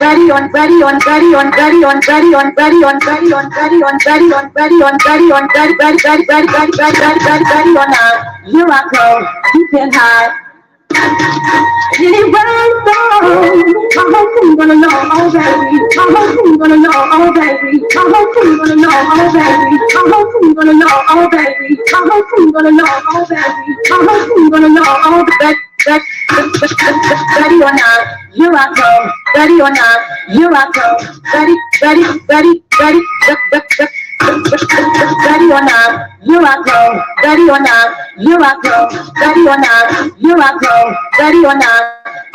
ready on ready on ready on ready on ready on ready on ready on ready on ready on ready on ready on ready ready on here I go, you can't hide. Anywhere I go, my whole team gonna know, oh baby. My whole team gonna know, oh baby. My whole team gonna know, oh baby. My whole team gonna know, oh baby. My whole team gonna know, oh baby. My whole team gonna know, oh baby. Ready or not, here I go. Ready or not, here I go. Ready, ready, ready, ready, ready or not, here I go. Ready or not, here I go. Ready or not, here I go. Ready or not,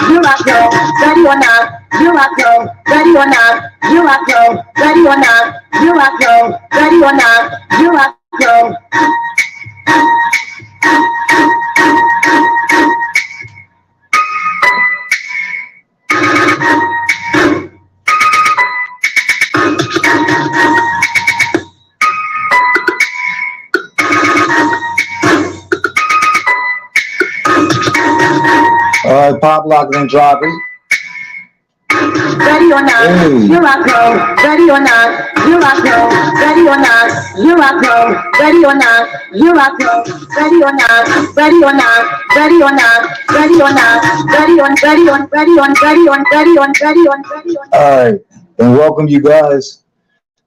here I go. Ready or not, here I go. Ready or not, here I go. Ready or not, here I go. Ready or not, here I go. All right, pop, lock, and drop it. Ready or not, here I go. Ready or not, here I go. Ready or not, here I go. Ready or not, here I go. Ready or not, ready or not, ready or not, ready or not, ready on, ready on, ready on, ready on, ready on, ready on, ready on. All right, and welcome you guys.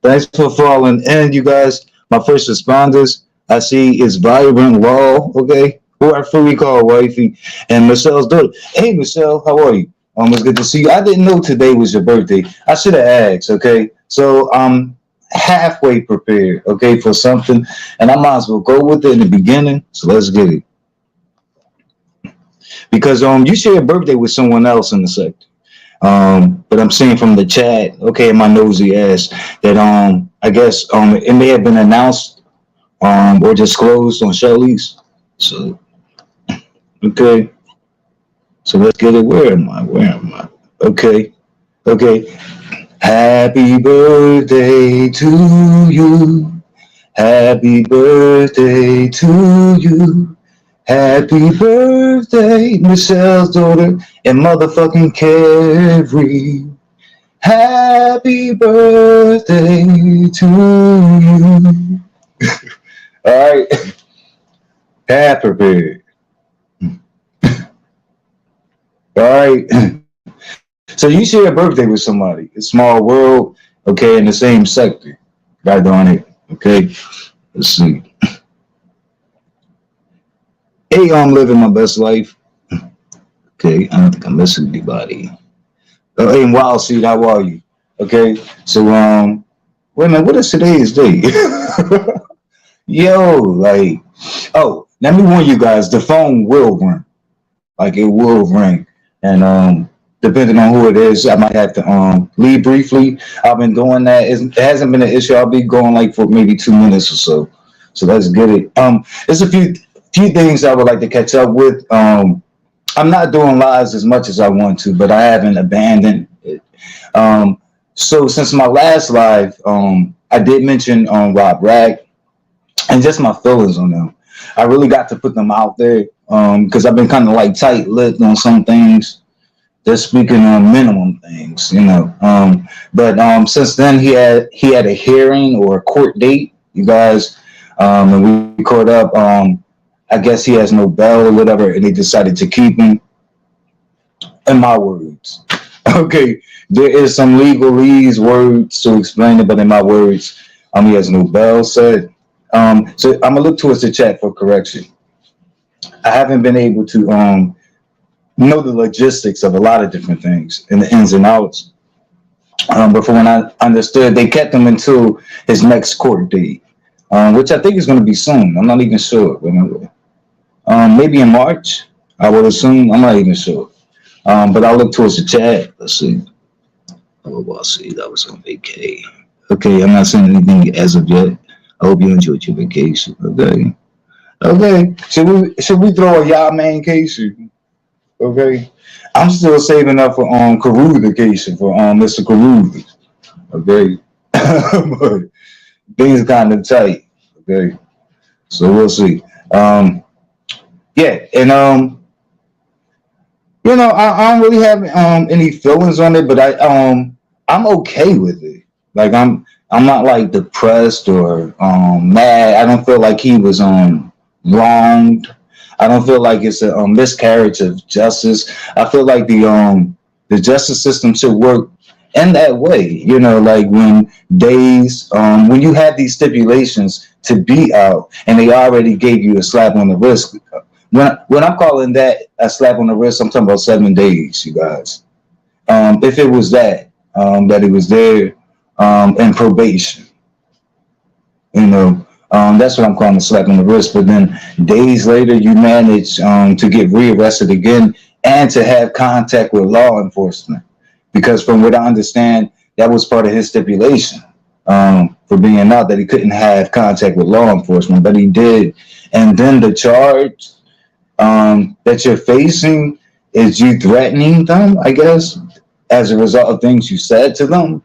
Thanks for falling in, you guys. My first responders, I see is Vibrant Law, okay? Who I fully call Wifey, and Michelle's daughter. Hey, Michelle, how are you? It's good to see you. I didn't know today was your birthday. I should have asked, okay? So I'm halfway prepared, okay, for something, and I might as well go with it in the beginning. So let's get it. Because you share a birthday with someone else in the sector. But I'm seeing from the chat, okay, my nosy ass, that I guess it may have been announced or disclosed on Shelly's. So okay. So let's get it. Where am I? Where am I? Okay. Okay. Happy birthday to you. Happy birthday to you. Happy birthday, Michelle's daughter and motherfucking Carrie. Happy birthday to you. All right. Happy birthday. All right. So you share a birthday with somebody. A small world, okay, in the same sector. God darn it. Okay. Let's see. Hey, I'm living my best life. Okay, I don't think I'm missing anybody. Hey, Wild Seed, how are you? Okay, so wait a minute, what is today's date? Yo, like, oh, let me warn you guys, the phone will ring. Like it will ring. And depending on who it is, I might have to leave briefly. I've been doing that. It hasn't been an issue. I'll be going like for maybe 2 minutes or so. So let's get it. There's a few things I would like to catch up with. I'm not doing lives as much as I want to, but I haven't abandoned it. So since my last live, I did mention Rob Rag and just my feelings on them. I really got to put them out there because I've been kind of like tight-lipped on some things. Just speaking on minimum things, you know. But since then, he had a hearing or a court date, you guys, and we caught up. I guess he has no bail or whatever, and they decided to keep him. In my words, okay, there is some legalese words to explain it, but in my words, he has no bail set. So I'm gonna look towards the chat for correction. I haven't been able to know the logistics of a lot of different things and the ins and outs. But from when I understood, they kept him until his next court date, which I think is going to be soon. I'm not even sure. Maybe in March, I would assume. I'm not even sure. But I'll look towards the chat. Let's see. Oh, I'll see. That was on vacay. Okay, I'm not saying anything as of yet. I hope you enjoyed your vacation. Okay. Okay. Should we throw a y'all man case? Okay. I'm still saving up for Karu vacation for Mr. Karu. Okay. But things are kind of tight. Okay. So we'll see. Yeah, and you know, I don't really have any feelings on it, but I'm okay with it. Like I'm not like depressed or mad. I don't feel like he was wronged. I don't feel like it's a miscarriage of justice. I feel like the justice system should work in that way. You know, like when when you have these stipulations to be out, and they already gave you a slap on the wrist. When I'm calling that a slap on the wrist, I'm talking about 7 days, you guys. If it was that it was there in probation, you know. That's what I'm calling a slap on the wrist. But then days later, you manage to get rearrested again and to have contact with law enforcement. Because from what I understand, that was part of his stipulation for being out, that he couldn't have contact with law enforcement, but he did. And then the charge that you're facing is you threatening them, I guess, as a result of things you said to them.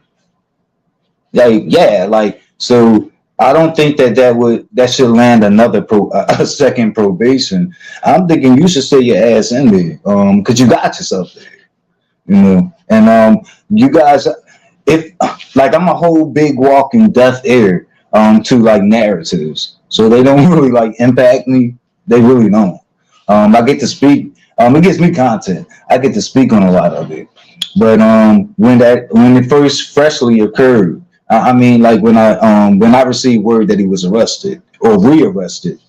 Like, yeah, like, so I don't think that should land another a second probation. I'm thinking you should stay your ass in there, because you got yourself there, you know. And you guys, if like I'm a whole big walking deaf ear to like narratives, so they don't really like impact me. They really don't. I get to speak. It gives me content. I get to speak on a lot of it. But when it first freshly occurred, I mean, like when I received word that he was arrested or rearrested,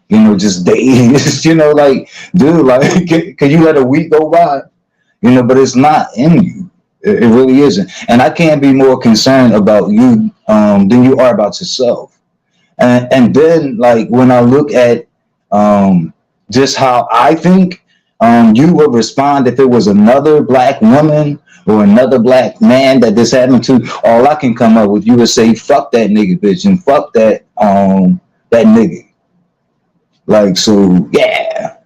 you know, just days, you know, like, dude, like, can you let a week go by? You know, but it's not in you. It really isn't. And I can't be more concerned about you than you are about yourself. And then, like, when I look at just how I think you would respond if it was another black woman or another black man that this happened to, all I can come up with, you would say, fuck that nigga bitch and fuck that nigga. Like, so yeah.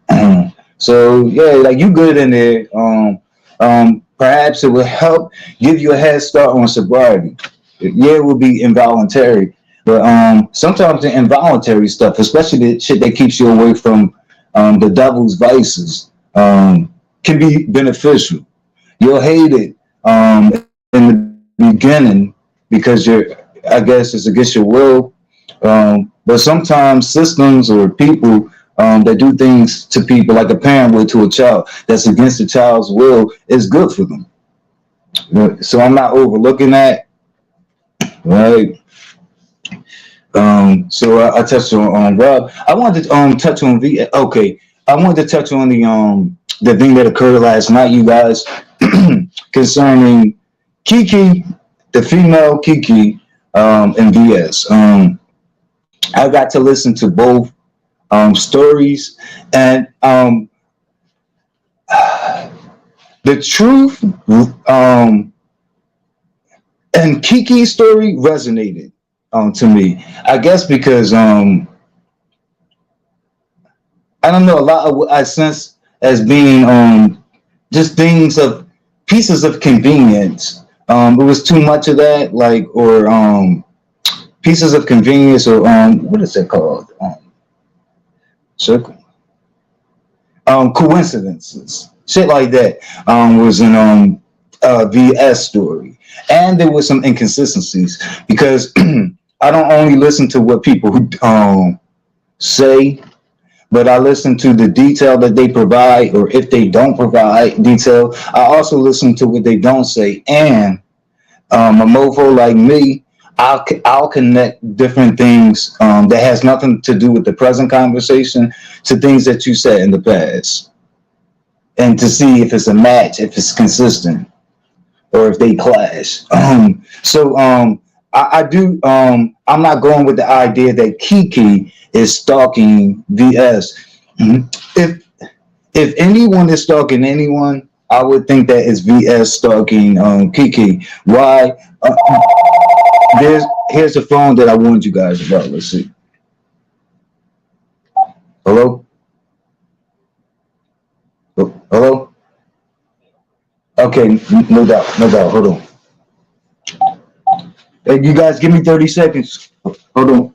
So yeah, like, you good in there. Perhaps it will help give you a head start on sobriety. Yeah, it will be involuntary. But sometimes the involuntary stuff, especially the shit that keeps you away from the devil's vices, can be beneficial. You'll hate it in the beginning because I guess it's against your will. But sometimes systems or people that do things to people like a parent would to a child that's against the child's will is good for them. So I'm not overlooking that, right? So I touched on Rob. I wanted to touch on okay. I wanted to touch on the thing that occurred last night, you guys, concerning Kiki, the female Kiki, and VS. I got to listen to both stories, and the truth and Kiki's story resonated to me. I guess because I don't know, a lot of what I sense as being just things of pieces of convenience. It was too much of that, like, or pieces of convenience, or what is it called? Circle. Coincidences, shit like that, was in VS story, and there was some inconsistencies because I don't only listen to what people say, but I listen to the detail that they provide, or if they don't provide detail, I also listen to what they don't say. And a mofo like me, I'll connect different things that has nothing to do with the present conversation to things that you said in the past, and to see if it's a match, if it's consistent, or if they clash. I do. I'm not going with the idea that Kiki is stalking VS. If anyone is stalking anyone, I would think that it's VS stalking Kiki. Why? Here's the phone that I warned you guys about. Let's see. Hello? Hello? Okay, no doubt, no doubt. Hold on. Hey, you guys, give me 30 seconds. Hold on.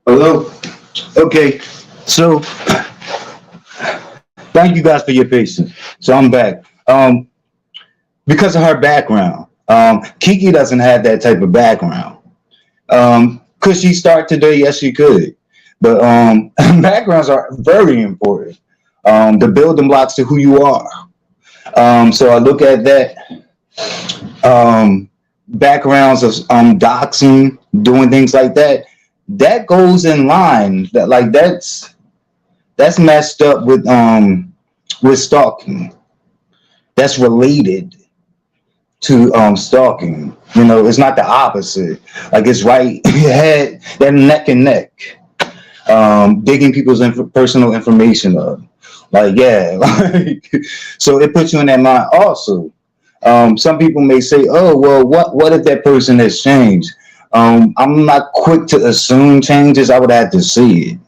Hello? Okay, so thank you guys for your patience. So I'm back. Because of her background, Kiki doesn't have that type of background. Could she start today? Yes, she could. But backgrounds are very important. The building blocks to who you are. So I look at that. Backgrounds of doxing, doing things like that. That goes in line. That's messed up with stalking. That's related to stalking. You know, it's not the opposite. Like it's right head, they're neck and neck. Digging people's personal information up. Like, yeah, like, so it puts you in that mind also. Some people may say, oh, well, what if that person has changed? I'm not quick to assume changes. I would have to see it.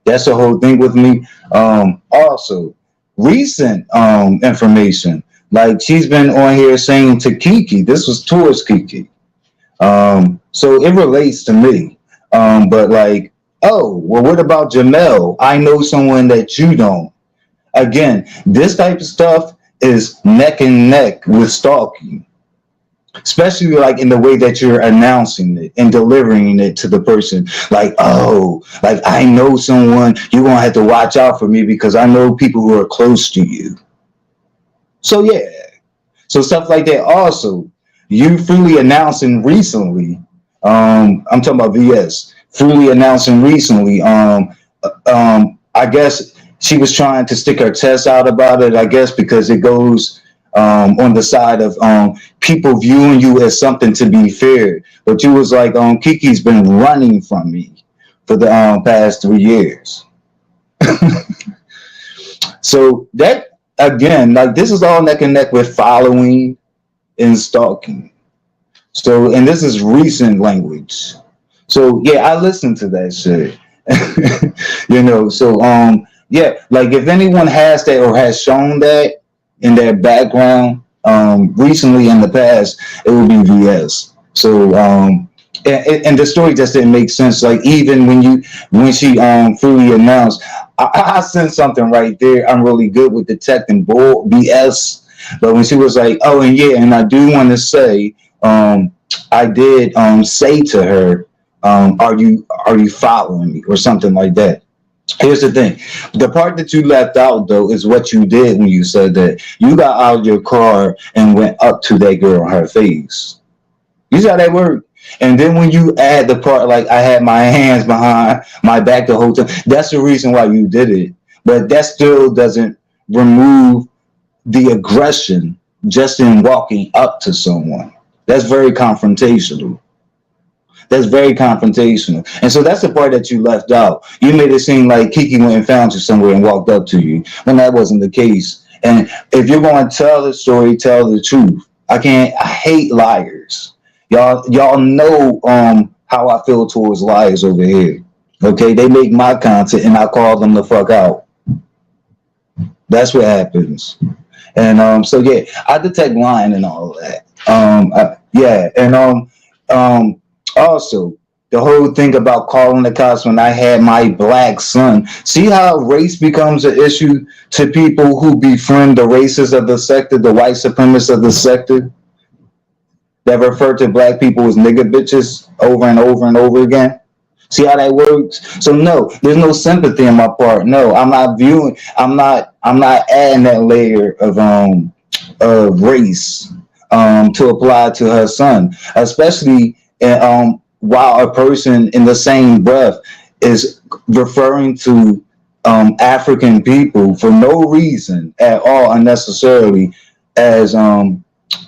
That's the whole thing with me. Also, recent information. Like she's been on here saying to Kiki, this was towards Kiki. So it relates to me. But like, oh, well, what about Jamel? I know someone that you don't. Again, this type of stuff is neck and neck with stalking, especially like in the way that you're announcing it and delivering it to the person. Like, oh, like I know someone, you're gonna have to watch out for me because I know people who are close to you. So yeah, so stuff like that. Also, you freely announcing recently. I'm talking about VS freely announcing recently. I guess she was trying to stick her chest out about it. I guess because it goes on the side of people viewing you as something to be feared. But you was like, Kiki's been running from me for the past 3 years. So that again, like this is all neck and neck with following and stalking. So, and this is recent language. So yeah, I listen to that shit. You know, so yeah, like if anyone has that or has shown that in their background recently in the past, it would be VS. So and the story just didn't make sense. Like even when she freely announced, I sent something right there. I'm really good with detecting bull BS. But when she was like, oh, and yeah, and I do want to say, I did say to her, are you following me or something like that? Here's the thing. The part that you left out, though, is what you did when you said that you got out of your car and went up to that girl on her face. You saw that word. And then when you add the part, like I had my hands behind my back the whole time, that's the reason why you did it. But that still doesn't remove the aggression just in walking up to someone. That's very confrontational. That's very confrontational. And so that's the part that you left out. You made it seem like Kiki went and found you somewhere and walked up to you when that wasn't the case. And if you're going to tell the story, tell the truth. I hate liars. Y'all know how I feel towards liars over here. Okay, they make my content and I call them the fuck out. That's what happens. And so yeah, I detect lying and all of that. Also, the whole thing about calling the cops when I had my black son. See how race becomes an issue to people who befriend the racists of the sector, the white supremacists of the sector, that refer to black people as nigger bitches over and over and over again. See how that works? So no, there's no sympathy on my part. No, I'm not adding that layer of race to apply to her son, especially while a person in the same breath is referring to African people for no reason at all unnecessarily as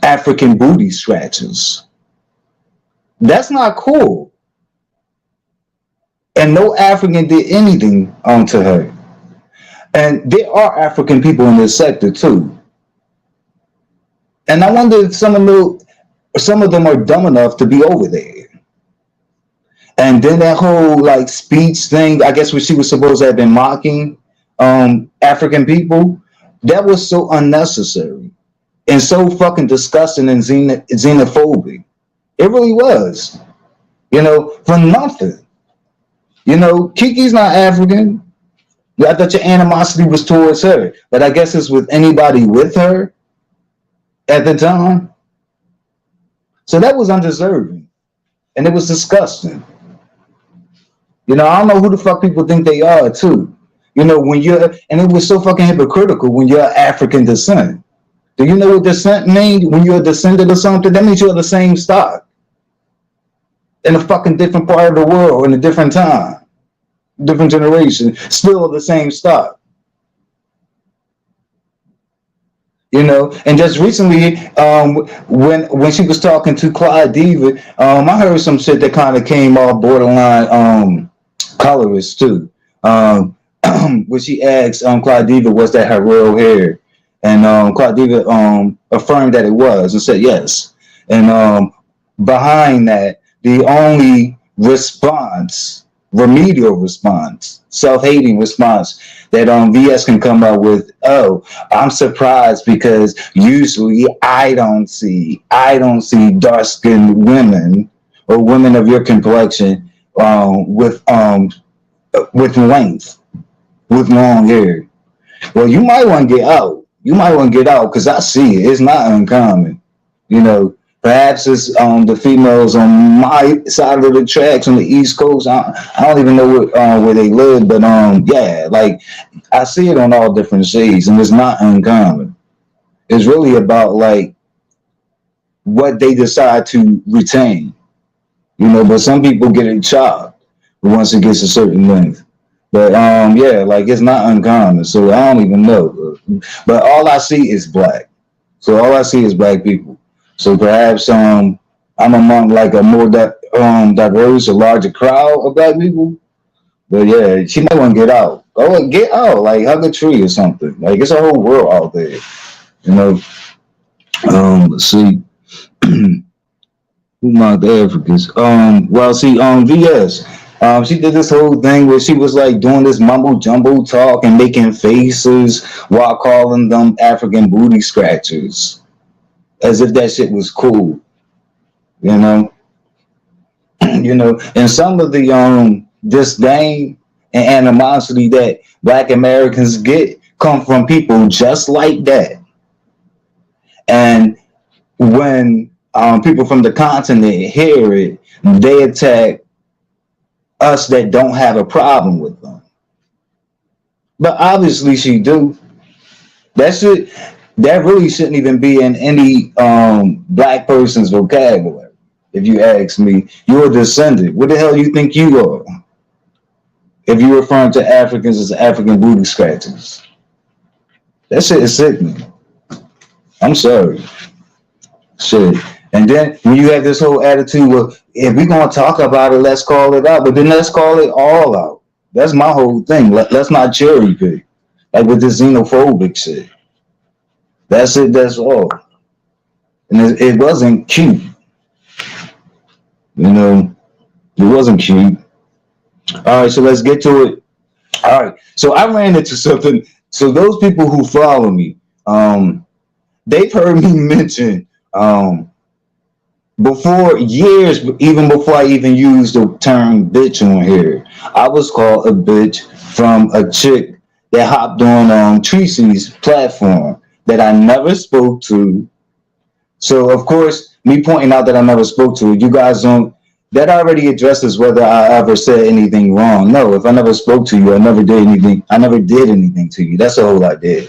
African booty scratchers. That's not cool. And no African did anything to her. And there are African people in this sector too. And I wonder if some of them are dumb enough to be over there. And then that whole like speech thing, I guess what she was supposed to have been mocking African people, that was so unnecessary and so fucking disgusting and xenophobic. It really was, for nothing. Kiki's not African. I thought your animosity was towards her, but I guess it's with anybody with her at the time. So that was undeserving, and it was disgusting. I don't know who the fuck people think they are too. And it was so fucking hypocritical when you're African descent. Do you know what descent means? When you're a descendant of something, that means you're the same stock in a fucking different part of the world, in a different time, different generation, still the same stock. And just recently, when she was talking to Clyde Diva, I heard some shit that kind of came off borderline colorist too. When she asked Clyde Diva, was that her real hair? And Clyde Diva affirmed that it was and said yes. And behind that, the only response, remedial response, self-hating response that VS can come up with, oh, I'm surprised because usually I don't see dark-skinned women or women of your complexion with length, with long hair. Well, you might want to get out. Because I see it. It's not uncommon. Perhaps it's the females on my side of the tracks on the East Coast. I don't even know where they live, but yeah, like I see it on all different shades, and it's not uncommon. It's really about like what they decide to retain, But some people get it chopped once it gets a certain length. But yeah, like it's not uncommon. So I don't even know. But all I see is black. So all I see is black people. So perhaps I'm among like a more diverse, a larger crowd of black people. But yeah, she might want to get out. Go get out, like hug a tree or something. Like it's a whole world out there. Let's see. Who mocked the Africans? Well, see, VS. She did this whole thing where she was like doing this mumble jumble talk and making faces while calling them African booty scratchers, as if that shit was cool, And some of the disdain and animosity that Black Americans get come from people just like that. And when people from the continent hear it, they attack us that don't have a problem with them. But obviously she do. That really shouldn't even be in any black person's vocabulary. If you ask me, you're a descendant. What the hell do you think you are? If you're referring to Africans as African booty scratchers. That shit is sickening. I'm sorry. Shit. And then when you have this whole attitude, well, if we're gonna talk about it, let's call it out. But then let's call it all out. That's my whole thing. Let's not cherry pick. Like with this xenophobic shit. That's it, that's all. And it wasn't cute. You know, it wasn't cute. All right, so let's get to it. All right. So I ran into something. So those people who follow me, they've heard me mention before years, even before I even used the term bitch on here, I was called a bitch from a chick that hopped on Tracy's platform that I never spoke to. So of course, me pointing out that I never spoke to it, you guys don't. That already addresses whether I ever said anything wrong. No, if I never spoke to you, I never did anything. I never did anything to you. That's the whole idea.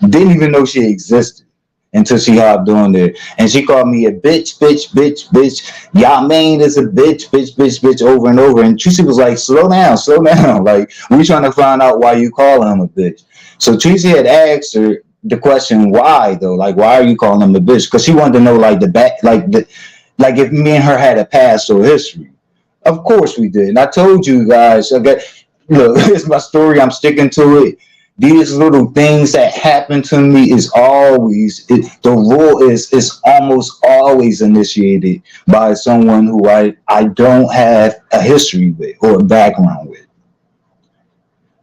Didn't even know she existed until she hopped on there. And she called me a bitch, bitch, bitch, bitch. Y'all main is a bitch, bitch, bitch, bitch over and over. And Tracy was like, slow down, slow down. Like, we trying to find out why you call him a bitch. So Tracy had asked her the question, why though? Like, why are you calling him a bitch? Because she wanted to know like the back, like if me and her had a past or history. Of course we did. And I told you guys, okay, look, it's my story. I'm sticking to it. These little things that happen to me is always the rule is almost always initiated by someone who I don't have a history with or a background with.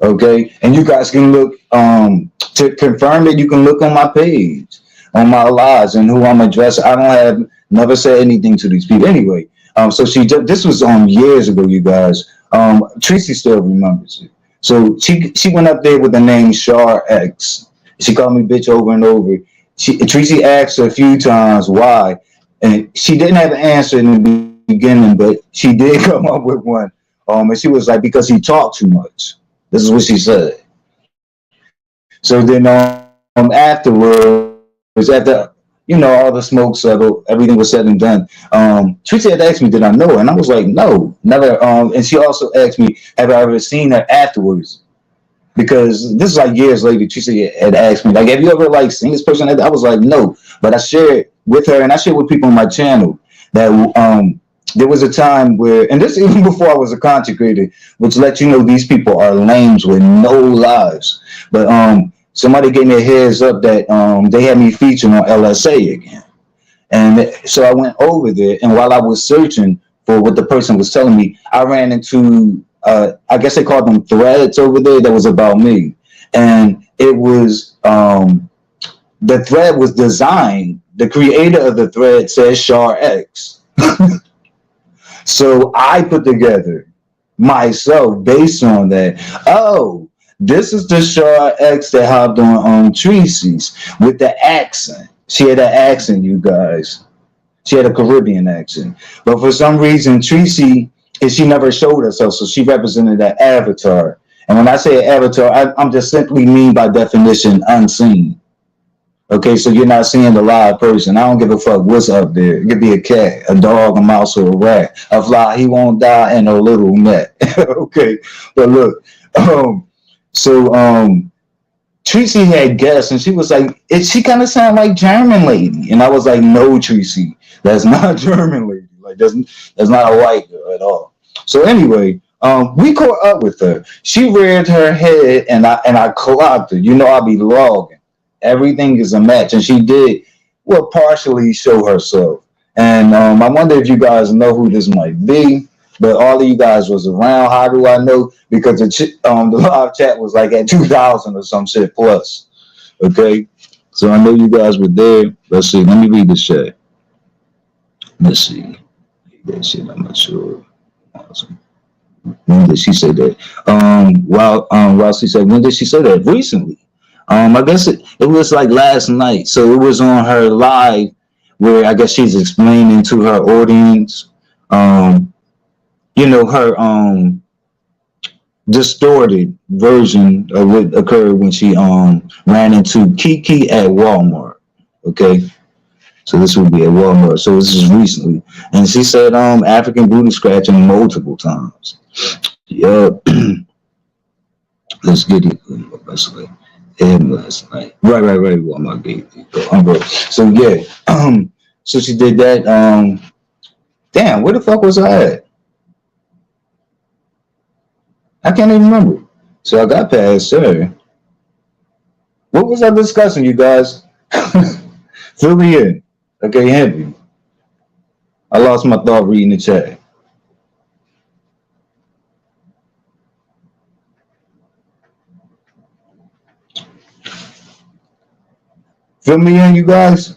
Okay, and you guys can look to confirm it. You can look on my page, on my lives, and who I'm addressing. I don't have never said anything to these people anyway. So this was years ago, you guys. Tracy still remembers it. So she went up there with the name Char X. She called me bitch over and over. Tracy asked her a few times why, and she didn't have an answer in the beginning, but she did come up with one. And she was like, because he talked too much. This is what she said. So then afterwards, after all the smoke settled, everything was said and done. Tracy had asked me, did I know her? And I was like, no, never. And she also asked me, have I ever seen her afterwards? Because this is like years later, Tracy had asked me, like, have you ever like seen this person? I was like, no. But I shared with her, and I shared with people on my channel that there was a time where, and this even before I was a content creator, which let you know these people are lames with no lives. But somebody gave me a heads up that they had me featured on LSA again. And so I went over there, and while I was searching for what the person was telling me, I ran into, I guess they called them threads over there that was about me. And it was, the thread was designed, the creator of the thread says Char X. So I put together myself based on that. Oh, this is the Char X that hopped on Tracy's with the accent. She had an accent, you guys. She had a Caribbean accent. But for some reason, Tracy, she never showed herself, so she represented that avatar. And when I say avatar, I'm just simply mean by definition unseen. Okay, so you're not seeing the live person. I don't give a fuck what's up there. It could be a cat, a dog, a mouse, or a rat. A fly, he won't die in a little net. Okay, but look, Tracy had guests, and she was like, she kind of sounded like German lady. And I was like, no, Tracy, that's not German lady. Like, that's not a white girl at all. So anyway, we caught up with her. She reared her head, and I clocked her. I'll be logging. Everything is a match. And she did, partially show herself. And I wonder if you guys know who this might be. But all of you guys was around. How do I know? Because the live chat was like at 2,000 or some shit plus. Okay? So I know you guys were there. Let's see. Let me read this chat. Let's see. That shit, I'm not sure. Awesome. When did she say that? While she said, when did she say that? Recently. I guess it was like last night. So it was on her live where I guess she's explaining to her audience, her distorted version of what occurred when she ran into Kiki at Walmart. Okay. So this would be at Walmart. So this is recently. And she said African booty scratching multiple times. Yeah. Let's get it. him last night. Right. Well, my baby. Bro. So yeah. So she did that. Damn, where the fuck was I at? I can't even remember. So I got past her. What was I discussing, you guys? Fill me in. Okay, heavy. I lost my thought reading the chat. Fill me in, you guys.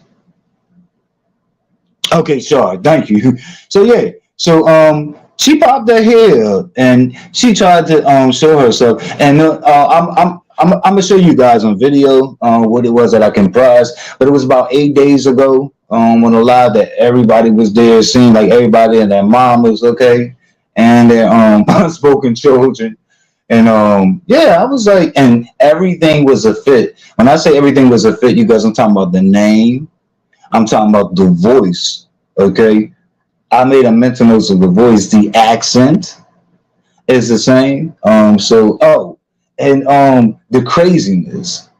Okay, sure. Thank you. So yeah. So she popped her hair and she tried to show herself. And I'm gonna show you guys on video what it was that I comprised. But it was about 8 days ago on a live that everybody was there. It seemed like everybody and their mom was okay, and their unspoken children. And yeah, I was like, and everything was a fit. When I say everything was a fit, you guys, I'm talking about the name. I'm talking about the voice. Okay, I made a mental note of the voice. The accent is the same. And the craziness.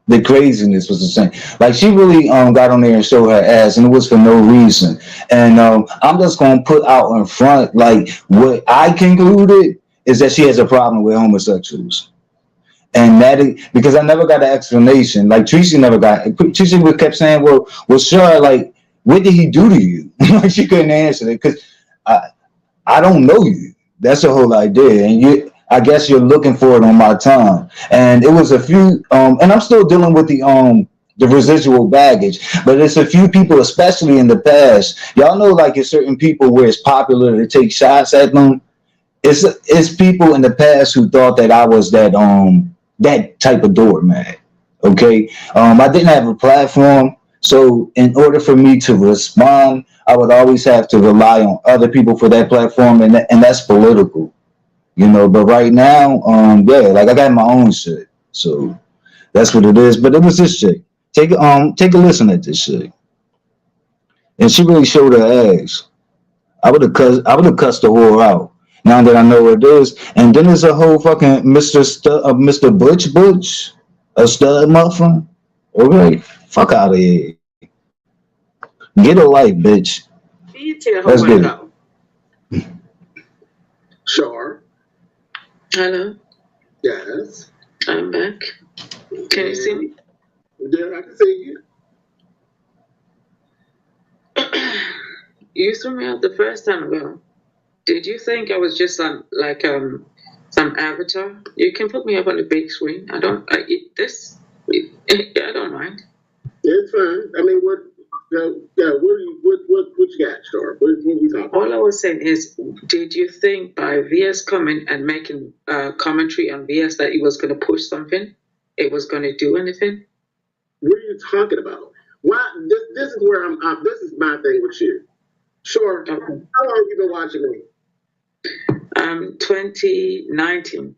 The craziness was the same. Like she really got on there and showed her ass, and it was for no reason. And I'm just gonna put out in front like what I concluded is that she has a problem with homosexuals. And that is because I never got an explanation. Like Tracy never got. Tracy kept saying, "Well, sure. Like, what did he do to you?" Like she couldn't answer it because I don't know you. That's the whole idea. And I guess you're looking for it on my tongue. And it was a few. And I'm still dealing with the residual baggage. But it's a few people, especially in the past. Y'all know, like, it's certain people where it's popular to take shots at them. It's people in the past who thought that I was that type of doormat. Okay, I didn't have a platform, so in order for me to respond, I would always have to rely on other people for that platform, and that's political, you know. But right now, yeah, like I got my own shit, so that's what it is. But it was this chick. Take a listen at this shit, and she really showed her ass. I would have cussed the whore out. Now that I know what it is, and then there's a whole fucking Mr. Butch, a stud muffin. Okay, fuck out of here. Get a life, bitch. Let's get it. Sure. Hello, Yes. I'm back. Can you see me? Yeah, I can see you. You threw me out the first time ago. Did you think I was just some avatar? You can put me up on the big screen. I don't mind. It's fine. I mean, what? What you got, Star? What we talking about? All I was saying is, did you think by VS coming and making commentary on VS that it was going to push something? It was going to do anything? What are you talking about? Why? This is where I'm. This is my thing with you. Sure. Okay. How long have you been watching me? 2019.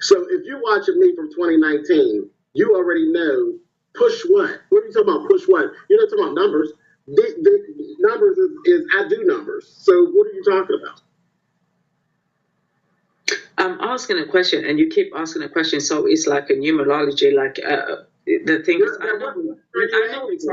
So if you're watching me from 2019, you already know push what? What are you talking about? Push what? You're not talking about numbers. The numbers is I do numbers. So what are you talking about? I'm asking a question, and you keep asking a question, so it's like a numerology, like the thing is, I know what you're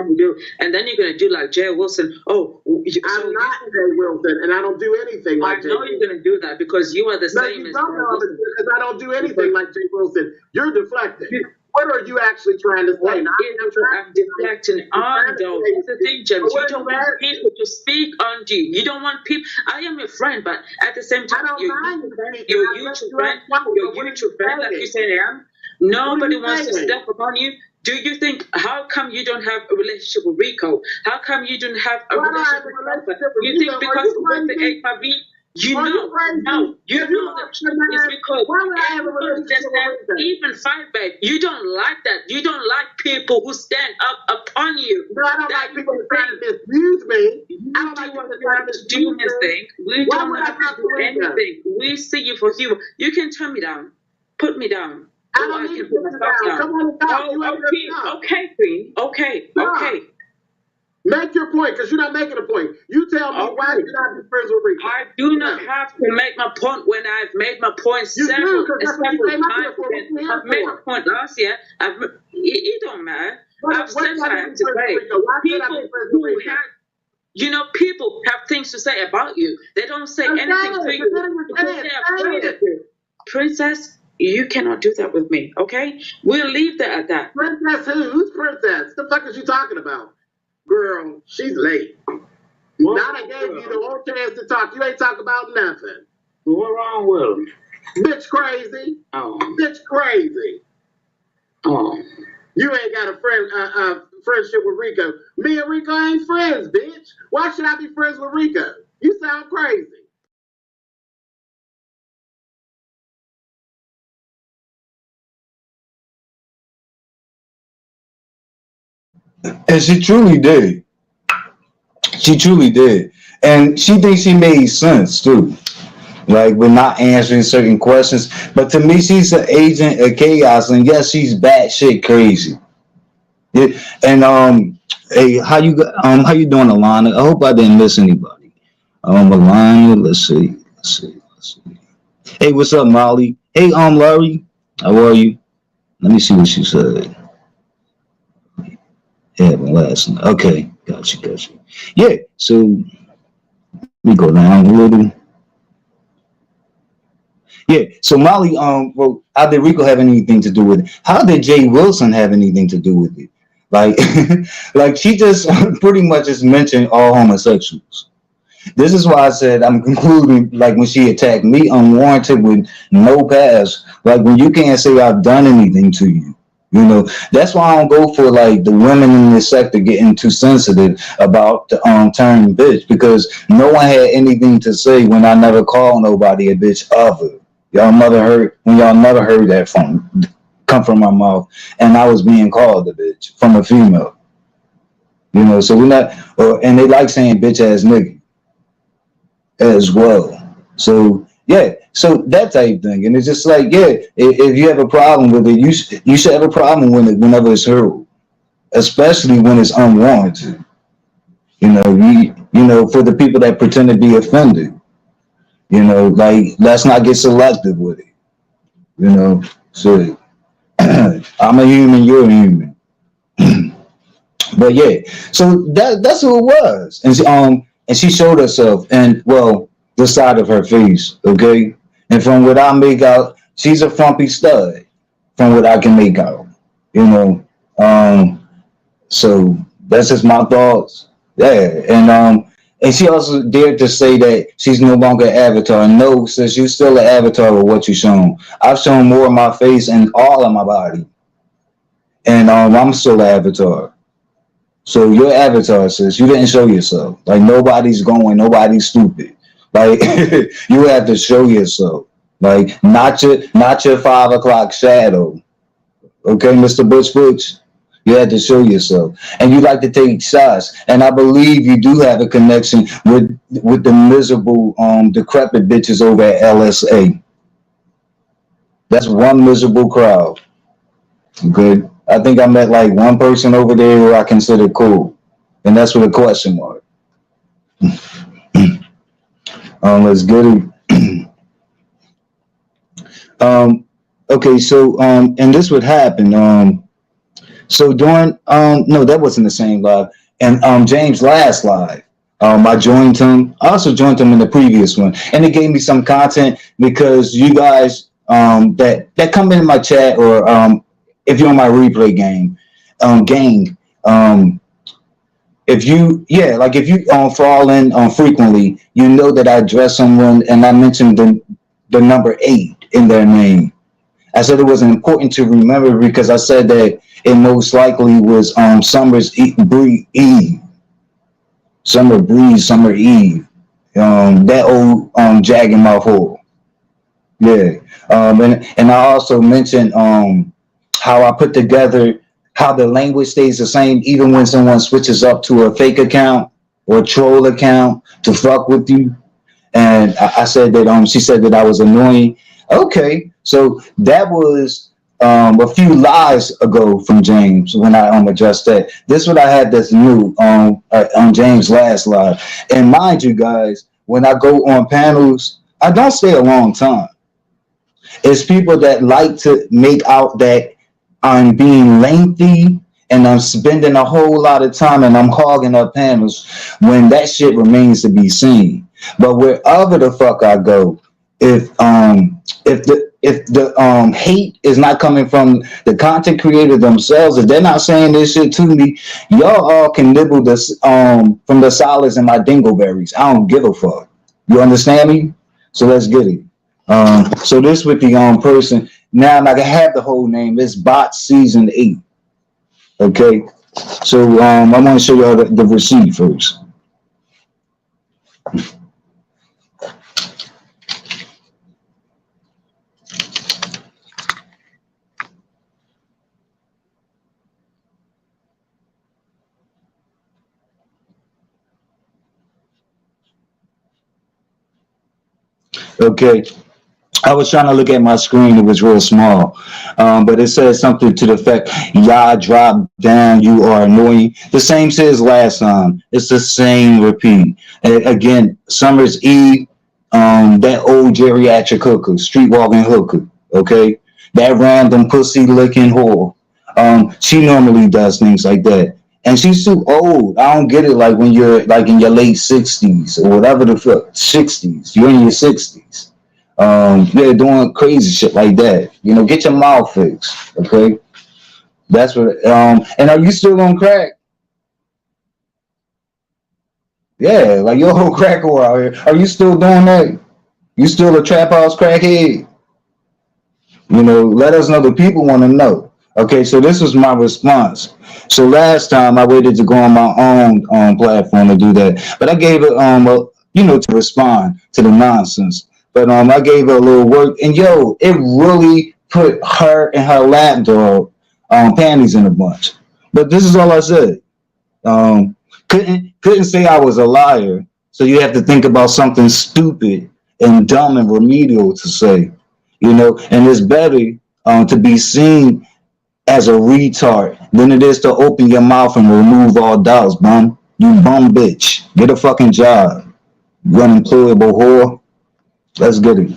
going to do, and then you're going to do like Jay Wilson. Oh, I'm not Jay Wilson, and I don't do anything like Jay Wilson. I know you're going to do that because you are the same as Jay Wilson. Because I don't do anything like Jay Wilson. You're deflecting. What are you actually trying to say? I'm deflecting on, though. That's the thing, James. You don't want people to speak on you. You don't want people. I am your friend, but at the same time, your YouTube friend, like you said I am, nobody wants to step upon you. Do you think, how come you don't have a relationship with Rico? How come you don't have a relationship with Rico? You think because of the HIV? You know that it's because even fight back. You don't like that. You don't like people who stand up upon you. No, I don't like people trying to misuse me. I don't like people trying to do anything. We don't want to do anything. We see you for humor. You can turn me down. Put me down. I don't need to put you down. Come on, stop. Okay, Queen. Okay. No, Make your point, because you're not making a point. You tell me why should I be friends with Rico? I do not have to make my point when I've made my point several times. I've made my point last year. It don't matter. I've said what I have to say. People who have, you know, people have things to say about you. They don't say anything to you because they are afraid of you. Princess, you cannot do that with me, okay? We'll leave that at that. Princess who? Who's Princess? The fuck is you talking about? Girl, she's late. Now I gave you the whole chance to talk. You ain't talking about nothing. What's wrong with him? Bitch crazy. Oh. Bitch crazy. Oh. You ain't got a friendship with Rico. Me and Rico ain't friends, bitch. Why should I be friends with Rico? You sound crazy. And she truly did. She truly did. And she thinks she made sense too. Like, we're not answering certain questions. But to me, she's an agent of chaos. And yes, she's batshit crazy. Yeah. And hey, how you doing, Alana? I hope I didn't miss anybody. Alana, let's see. Hey, what's up, Molly? Hey, Larry, how are you? Let me see what she said. Yeah, last night. Okay, gotcha. Yeah, so let me go down a little. Yeah, so Molly, well, how did Rico have anything to do with it? How did Jay Wilson have anything to do with it? Like, like she just pretty much just mentioned all homosexuals. This is why I said I'm concluding, like, when she attacked me unwarranted with no past, like when you can't say I've done anything to you. You know, that's why I don't go for like the women in this sector getting too sensitive about the term bitch, because no one had anything to say when I never called nobody a bitch ever. Y'all never heard that come from my mouth, and I was being called a bitch from a female. You know, so we're not, and they like saying bitch ass nigga as well. So yeah, so that type thing, and it's just like, yeah, if you have a problem with it, you should have a problem with it whenever it's heard, especially when it's unwarranted. You know, for the people that pretend to be offended, you know, like, let's not get selective with it. You know, so I'm a human, you're a human. But yeah, so that's who it was, and she showed herself, and well, the side of her face, okay? And from what I make out, she's a frumpy stud, from what I can make out, you know? So that's just my thoughts. Yeah, and she also dared to say that she's no longer an avatar. No, sis, you're still an avatar of what you've shown. I've shown more of my face and all of my body. And I'm still an avatar. So you're avatar, sis. You didn't show yourself. Like, nobody's nobody's stupid. Like, you have to show yourself. Like, not your 5 o'clock shadow. Okay, Mr. Butch? You had to show yourself. And you like to take shots. And I believe you do have a connection with the miserable, decrepit bitches over at LSA. That's one miserable crowd. Good. I think I met like one person over there who I consider cool. And that's with a question mark. Let's get it. Okay, so and this would happen. So during no, that wasn't the same live. And James' last live, I joined him. I also joined him in the previous one, and it gave me some content because you guys that come into my chat, or if you're on my replay gang, if you fall in frequently, you know that I address someone and I mentioned the number 8 in their name. I said it was important to remember because I said that it most likely was Summer's Eve. Summer Breeze, Summer Eve. That old jagged mouth hole. Yeah. And I also mentioned how I put together how the language stays the same even when someone switches up to a fake account or a troll account to fuck with you. And I said that she said that I was annoying. Okay, so that was a few lies ago from James when I addressed that. This is what I had that's new on James' last live. And mind you guys, when I go on panels, I don't stay a long time. It's people that like to make out that I'm being lengthy and I'm spending a whole lot of time and I'm hogging up panels when that shit remains to be seen. But wherever the fuck I go, if the hate is not coming from the content creator themselves, if they're not saying this shit to me, y'all all can nibble this from the solids in my dingleberries. I don't give a fuck. You understand me? So let's get it. So this with the person. Now I can have the whole name. It's Bot Season 8. Okay. So I want to show y'all the receipt first. Okay. I was trying to look at my screen. It was real small. But it says something to the effect, y'all drop down, you are annoying. The same says last time. It's the same repeat. And again, Summer's Eve, that old geriatric hooker, street walking hooker, okay? That random pussy licking whore. She normally does things like that. And she's too old. I don't get it like when you're like in your late 60s or whatever the fuck, 60s. You're in your 60s. They're doing crazy shit like that. You know, get your mouth fixed, okay? That's what. And are you still on crack? Yeah, like your whole crack whore out here. Are you still doing that? You still a trap house crackhead? You know, let us know. The people want to know. Okay, so this was my response. So last time I waited to go on my own platform to do that, but I gave it to respond to the nonsense. But I gave her a little work, and yo, it really put her and her lapdog panties in a bunch. But this is all I said. Couldn't say I was a liar. So you have to think about something stupid and dumb and remedial to say, you know. And it's better to be seen as a retard than it is to open your mouth and remove all doubts, bum. You bum bitch. Get a fucking job. You unemployable whore. Let's get it.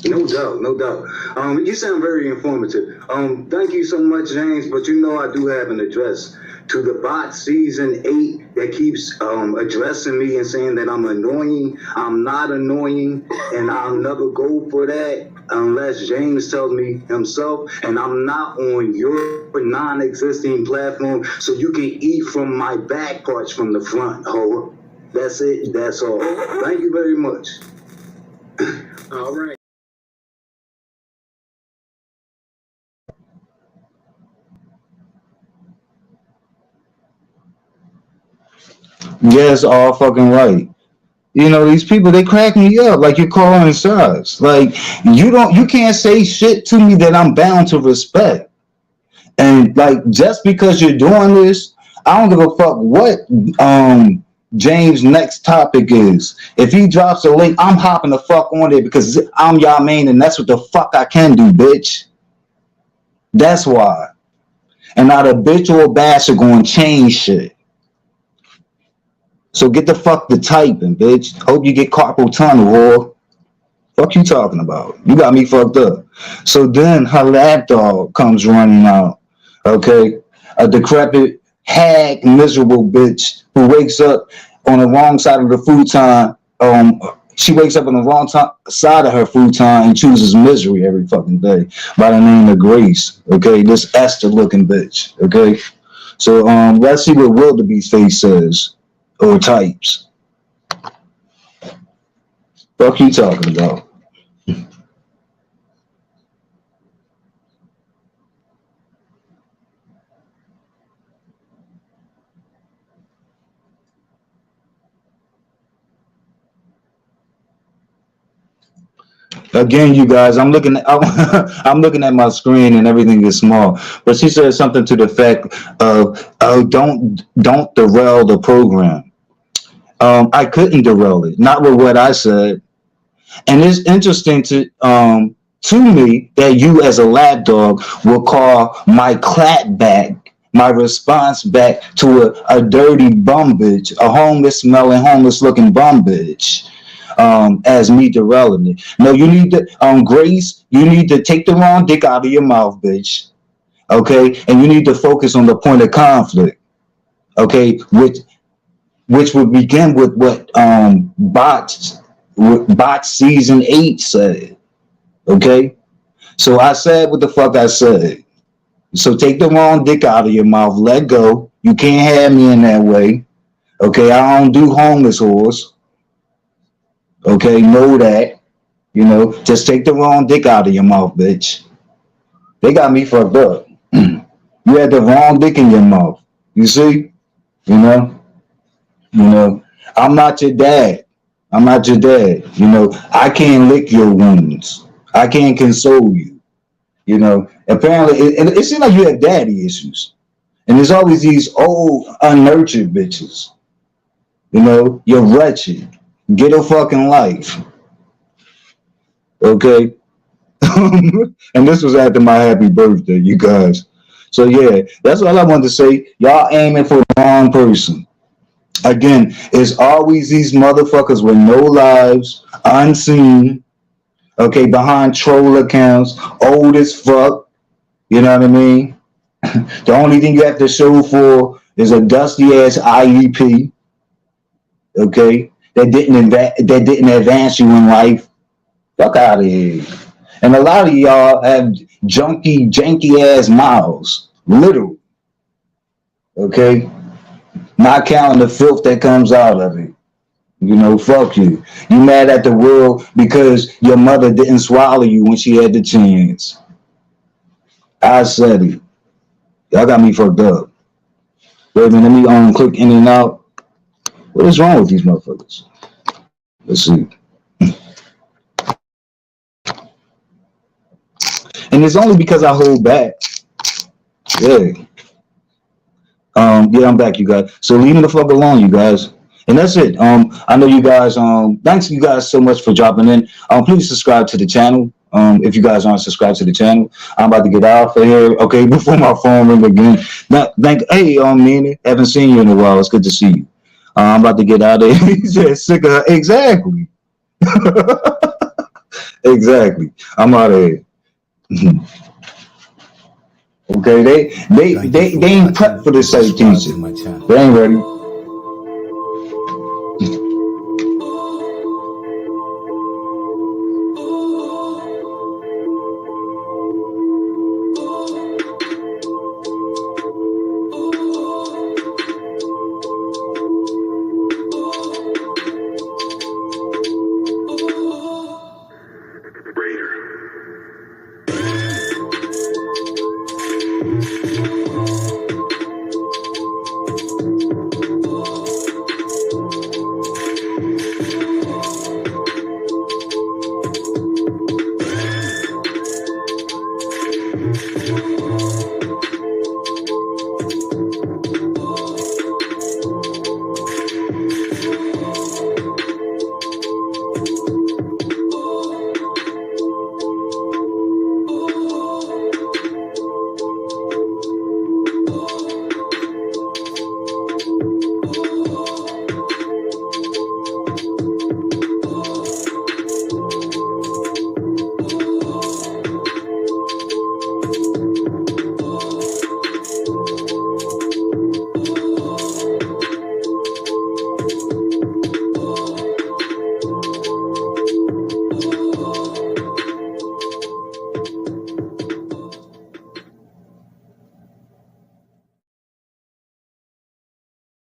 No doubt, no doubt. You sound very informative. Thank you so much, James. But you know I do have an address to the Bot Season 8 that keeps addressing me and saying that I'm annoying. I'm not annoying, and I'll never go for that unless James tells me himself. And I'm not on your non-existing platform, so you can eat from my back parts from the front, ho. That's it. That's all. Thank you very much. All right. Yes, all fucking right. You know, these people, they crack me up like you're calling shots. Like you can't say shit to me that I'm bound to respect. And like just because you're doing this, I don't give a fuck what James' next topic is. If he drops a link, I'm hopping the fuck on it because I'm y'all main and that's what the fuck I can do, bitch. That's why. And not a bitch or a bastard gonna change shit. So get the fuck to typing, bitch. Hope you get carpal tunnel, whore. Fuck you talking about? You got me fucked up. So then her lapdog comes running out. Okay? A decrepit, hag, miserable bitch who wakes up on the wrong side of the futon. She wakes up on the wrong side of her futon and chooses misery every fucking day by the name of Grace. Okay? This Esther looking bitch. Okay? So let's see what Wildebeest Face says. Or types. Fuck you talking about? Again, you guys, I'm looking at my screen and everything is small. But she said something to the effect of, don't derail the program. I couldn't derail it, not with what I said. And it's interesting to to me that you as a lap dog will call my clap back, my response back to a dirty bum bitch, a homeless smelling, homeless looking bum bitch, as me derailing it. No, you need to, Grace, you need to take the wrong dick out of your mouth, bitch. Okay? And you need to focus on the point of conflict. Okay? Which would begin with what Bot season 8 said. Okay? So I said what the fuck I said. So take the wrong dick out of your mouth. Let go. You can't have me in that way. Okay? I don't do homeless whores. Okay? Know that. You know, just take the wrong dick out of your mouth, bitch. They got me fucked up. You had the wrong dick in your mouth. You see? You know? I'm not your dad. I'm not your dad. You know, I can't lick your wounds. I can't console you. You know, apparently, it seems like you have daddy issues. And there's always these old, unnurtured bitches. You know, you're wretched. Get a fucking life. Okay? And this was after my happy birthday, you guys. So, yeah, that's all I wanted to say. Y'all aiming for the wrong person. Again, it's always these motherfuckers with no lives, unseen, okay, behind troll accounts, old as fuck. You know what I mean? The only thing you have to show for is a dusty ass IEP, okay, that didn't advance you in life. Fuck out of here. And a lot of y'all have janky ass mouths, literally. Okay? Not counting the filth that comes out of it. You know, fuck you. You mad at the world because your mother didn't swallow you when she had the chance. I said it. Y'all got me fucked up. Wait a minute, let me click in and out. What is wrong with these motherfuckers? Let's see. And it's only because I hold back. Yeah. Yeah, I'm back, you guys. So leave me the fuck alone, you guys. And that's it. I know you guys, thanks you guys so much for dropping in. Please subscribe to the channel. If you guys aren't subscribed to the channel. I'm about to get out of here, okay, before my phone ring again. Now, hey, Manny, haven't seen you in a while. It's good to see you. I'm about to get out of here. He said sick of her. Exactly. Exactly. I'm out of here. Okay, they ain't prepped for this same teaching. They ain't ready. Raider.